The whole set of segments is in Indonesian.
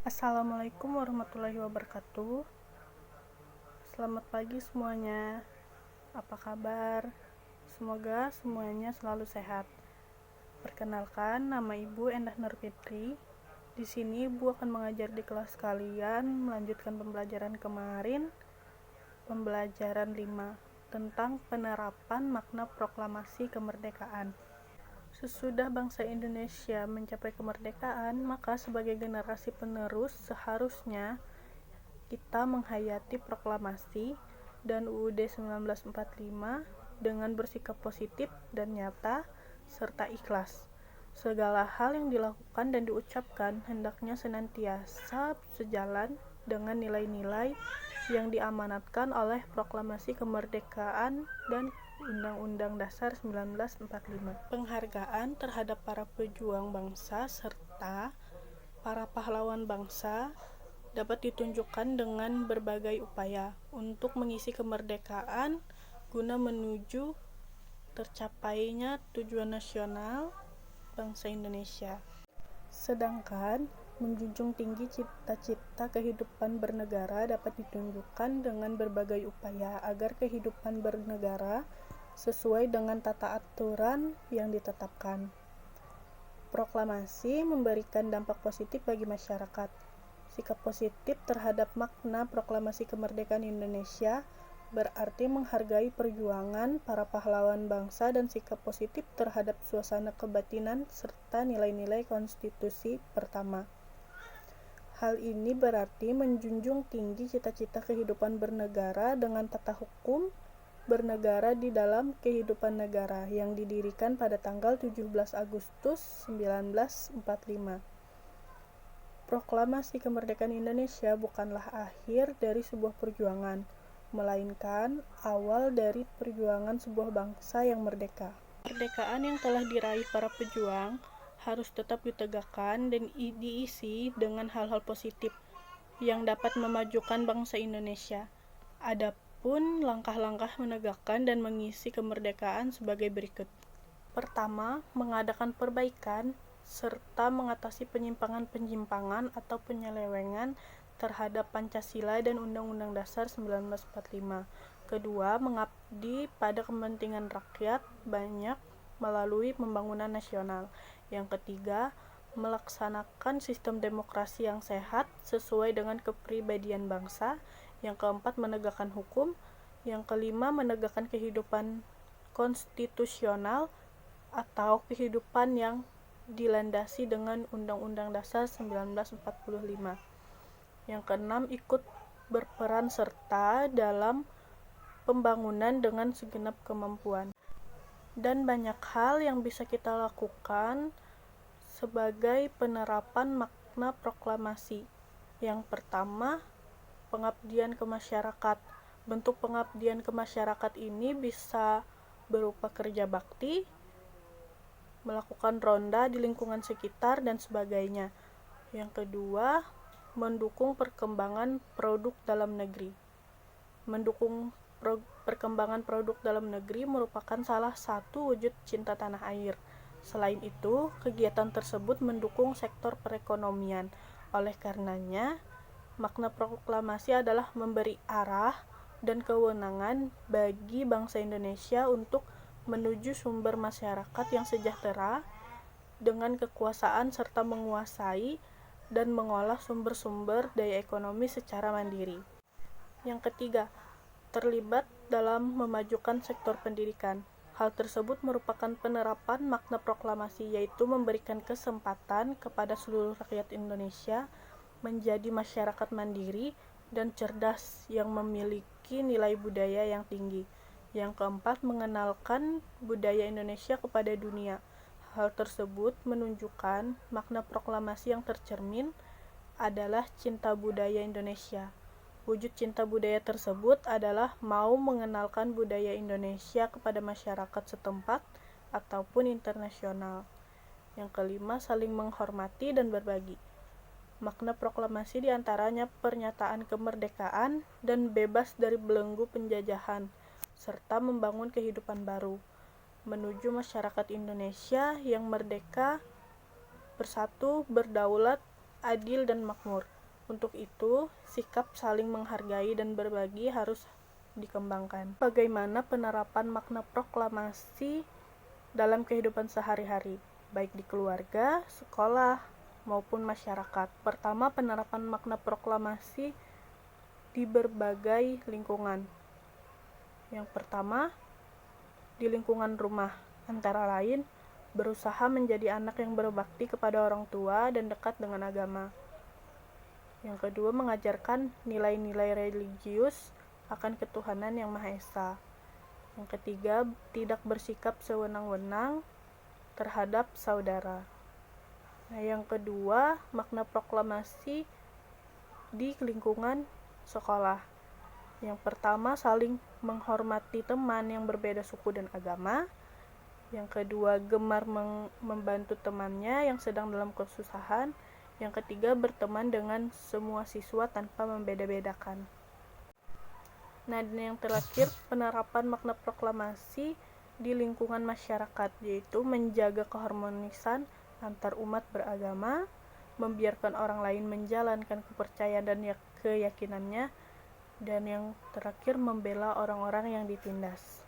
Assalamualaikum warahmatullahi wabarakatuh. Selamat pagi semuanya. Apa kabar? Semoga semuanya selalu sehat. Perkenalkan, nama Ibu Endah Nurfitri. Di sini Ibu akan mengajar di kelas kalian, melanjutkan pembelajaran kemarin, pembelajaran 5 tentang penerapan makna proklamasi kemerdekaan. Sesudah bangsa Indonesia mencapai kemerdekaan, maka sebagai generasi penerus seharusnya kita menghayati proklamasi dan UUD 1945 dengan bersikap positif dan nyata serta ikhlas. Segala hal yang dilakukan dan diucapkan hendaknya senantiasa sejalan dengan nilai-nilai yang diamanatkan oleh Proklamasi Kemerdekaan dan Undang-Undang Dasar 1945. Penghargaan terhadap para pejuang bangsa serta para pahlawan bangsa dapat ditunjukkan dengan berbagai upaya untuk mengisi kemerdekaan guna menuju tercapainya tujuan nasional bangsa Indonesia. Sedangkan menjunjung tinggi cita-cita kehidupan bernegara dapat ditunjukkan dengan berbagai upaya agar kehidupan bernegara sesuai dengan tata aturan yang ditetapkan. Proklamasi memberikan dampak positif bagi masyarakat. Sikap positif terhadap makna proklamasi kemerdekaan Indonesia berarti menghargai perjuangan para pahlawan bangsa dan sikap positif terhadap suasana kebatinan serta nilai-nilai konstitusi pertama. Hal ini berarti menjunjung tinggi cita-cita kehidupan bernegara dengan tata hukum bernegara di dalam kehidupan negara yang didirikan pada tanggal 17 Agustus 1945. Proklamasi kemerdekaan Indonesia bukanlah akhir dari sebuah perjuangan, melainkan awal dari perjuangan sebuah bangsa yang merdeka. Kemerdekaan yang telah diraih para pejuang harus tetap ditegakkan dan diisi dengan hal-hal positif yang dapat memajukan bangsa Indonesia. Adapun langkah-langkah menegakkan dan mengisi kemerdekaan sebagai berikut. Pertama, mengadakan perbaikan serta mengatasi penyimpangan-penyimpangan atau penyelewengan terhadap Pancasila dan Undang-Undang Dasar 1945. Kedua, mengabdi pada kepentingan rakyat banyak melalui pembangunan nasional. Yang ketiga, melaksanakan sistem demokrasi yang sehat sesuai dengan kepribadian bangsa. Yang keempat, menegakkan hukum. Yang kelima, menegakkan kehidupan konstitusional atau kehidupan yang dilandasi dengan Undang-Undang Dasar 1945. Yang keenam, ikut berperan serta dalam pembangunan dengan segenap kemampuan. Dan banyak hal yang bisa kita lakukan sebagai penerapan makna proklamasi. Yang pertama, pengabdian ke masyarakat. Bentuk pengabdian ke masyarakat ini bisa berupa kerja bakti, melakukan ronda di lingkungan sekitar, dan sebagainya. Yang kedua, mendukung perkembangan produk dalam negeri. Mendukung perkembangan produk dalam negeri merupakan salah satu wujud cinta tanah air. Selain itu, kegiatan tersebut mendukung sektor perekonomian. Oleh karenanya, makna proklamasi adalah memberi arah dan kewenangan bagi bangsa Indonesia untuk menuju sumber masyarakat yang sejahtera dengan kekuasaan serta menguasai dan mengolah sumber-sumber daya ekonomi secara mandiri. Yang ketiga, terlibat dalam memajukan sektor pendidikan. Hal tersebut merupakan penerapan makna proklamasi, yaitu memberikan kesempatan kepada seluruh rakyat Indonesia menjadi masyarakat mandiri dan cerdas yang memiliki nilai budaya yang tinggi. Yang keempat, mengenalkan budaya Indonesia kepada dunia. Hal tersebut menunjukkan makna proklamasi yang tercermin adalah cinta budaya Indonesia. Wujud cinta budaya tersebut adalah mau mengenalkan budaya Indonesia kepada masyarakat setempat ataupun internasional. Yang kelima, saling menghormati dan berbagi. Makna proklamasi diantaranya pernyataan kemerdekaan dan bebas dari belenggu penjajahan, serta membangun kehidupan baru, menuju masyarakat Indonesia yang merdeka, bersatu, berdaulat, adil, dan makmur. Untuk itu, sikap saling menghargai dan berbagi harus dikembangkan. Bagaimana penerapan makna proklamasi dalam kehidupan sehari-hari, baik di keluarga, sekolah, maupun masyarakat? Pertama, penerapan makna proklamasi di berbagai lingkungan. Yang pertama, di lingkungan rumah, antara lain berusaha menjadi anak yang berbakti kepada orang tua dan dekat dengan agama. Yang kedua, mengajarkan nilai-nilai religius akan ketuhanan yang Maha Esa. Yang ketiga, tidak bersikap sewenang-wenang terhadap saudara. Nah, yang kedua, makna proklamasi di lingkungan sekolah. Yang pertama, saling menghormati teman yang berbeda suku dan agama. Yang kedua, gemar membantu temannya yang sedang dalam kesusahan. Yang ketiga, berteman dengan semua siswa tanpa membeda-bedakan. Nah, dan yang terakhir, penerapan makna proklamasi di lingkungan masyarakat, yaitu menjaga keharmonisan antar umat beragama, membiarkan orang lain menjalankan kepercayaan dan keyakinannya, dan yang terakhir, membela orang-orang yang ditindas.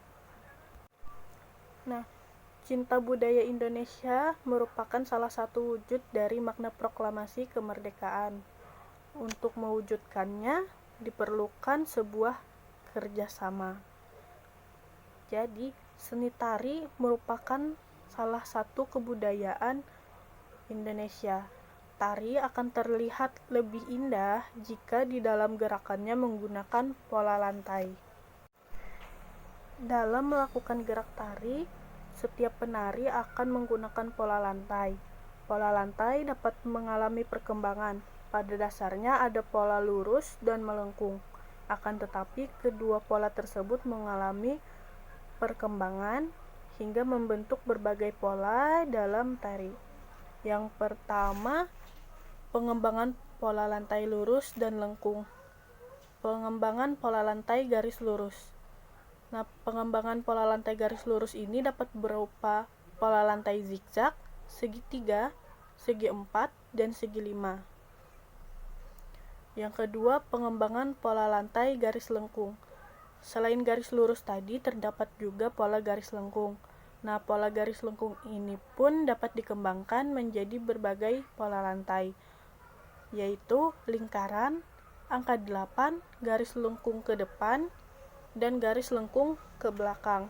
Nah, cinta budaya Indonesia merupakan salah satu wujud dari makna proklamasi kemerdekaan. Untuk mewujudkannya diperlukan sebuah kerjasama. Jadi, seni tari merupakan salah satu kebudayaan Indonesia. Tari akan terlihat lebih indah jika di dalam gerakannya menggunakan pola lantai. Dalam melakukan gerak tari, setiap penari akan menggunakan pola lantai. Pola lantai dapat mengalami perkembangan. Pada dasarnya ada pola lurus dan melengkung. Akan tetapi kedua pola tersebut mengalami perkembangan hingga membentuk berbagai pola dalam tari. Yang pertama, pengembangan pola lantai lurus dan lengkung. Pengembangan pola lantai garis lurus. Nah, pengembangan pola lantai garis lurus ini dapat berupa pola lantai zigzag, segitiga, segi 4, dan segi 5. Yang kedua, pengembangan pola lantai garis lengkung. Selain garis lurus tadi, terdapat juga pola garis lengkung. Nah, pola garis lengkung ini pun dapat dikembangkan menjadi berbagai pola lantai, yaitu lingkaran, angka 8, garis lengkung ke depan, dan garis lengkung ke belakang.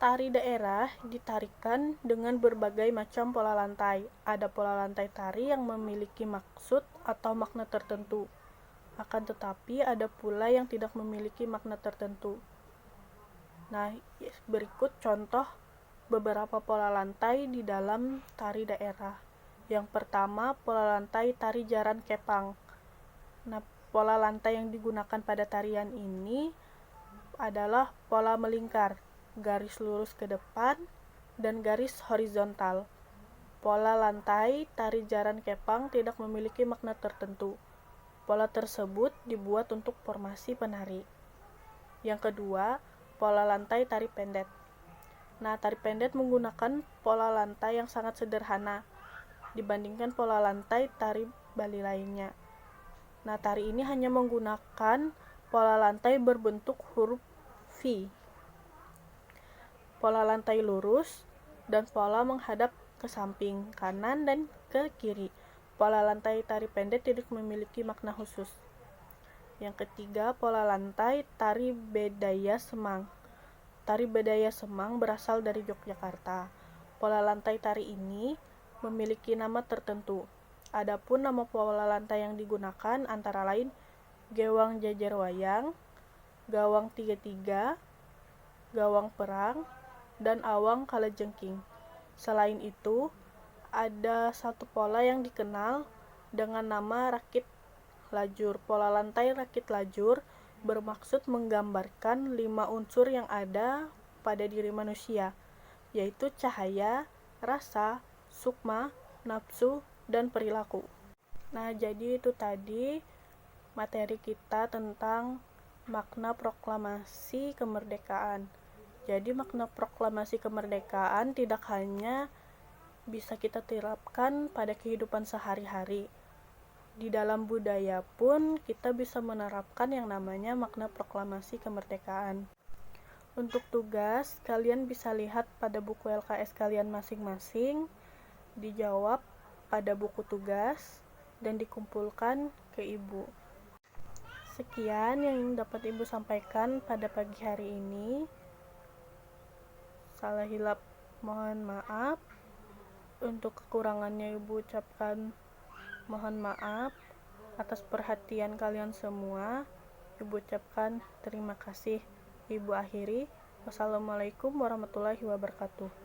Tari daerah ditarikan dengan berbagai macam pola lantai. Ada pola lantai tari yang memiliki maksud atau makna tertentu. Akan tetapi ada pula yang tidak memiliki makna tertentu. Nah, berikut contoh beberapa pola lantai di dalam tari daerah. Yang pertama, pola lantai tari jaran kepang. Nah, pola lantai yang digunakan pada tarian ini adalah pola melingkar, garis lurus ke depan, dan garis horizontal. Pola lantai tari jaran kepang tidak memiliki makna tertentu. Pola tersebut dibuat untuk formasi penari. Yang kedua, pola lantai tari pendet. Nah, tari pendet menggunakan pola lantai yang sangat sederhana dibandingkan pola lantai tari Bali lainnya. Nah, tari ini hanya menggunakan pola lantai berbentuk huruf V, pola lantai lurus, dan pola menghadap ke samping, kanan, dan ke kiri. Pola lantai tari pendek tidak memiliki makna khusus. Yang ketiga, pola lantai tari Bedaya Semang. Tari Bedaya Semang berasal dari Yogyakarta. Pola lantai tari ini memiliki nama tertentu. Adapun nama pola lantai yang digunakan antara lain Gewang Jajar Wayang, Gawang 33, Gawang Perang, dan Awang Kalajengking. Selain itu, ada satu pola yang dikenal dengan nama rakit lajur. Pola lantai rakit lajur bermaksud menggambarkan 5 unsur yang ada pada diri manusia, yaitu cahaya, rasa, sukma, nafsu, dan perilaku. Nah, jadi itu tadi materi kita tentang makna proklamasi kemerdekaan. Jadi makna proklamasi kemerdekaan tidak hanya bisa kita terapkan pada kehidupan sehari-hari. Di dalam budaya pun kita bisa menerapkan yang namanya makna proklamasi kemerdekaan. Untuk tugas, kalian bisa lihat pada buku LKS kalian masing-masing, dijawab pada buku tugas, dan dikumpulkan ke Ibu. Sekian yang dapat Ibu sampaikan pada pagi hari ini. Salah hilap mohon maaf. Untuk kekurangannya Ibu ucapkan mohon maaf. Atas perhatian kalian semua, Ibu ucapkan terima kasih. Ibu akhiri. Wassalamualaikum warahmatullahi wabarakatuh.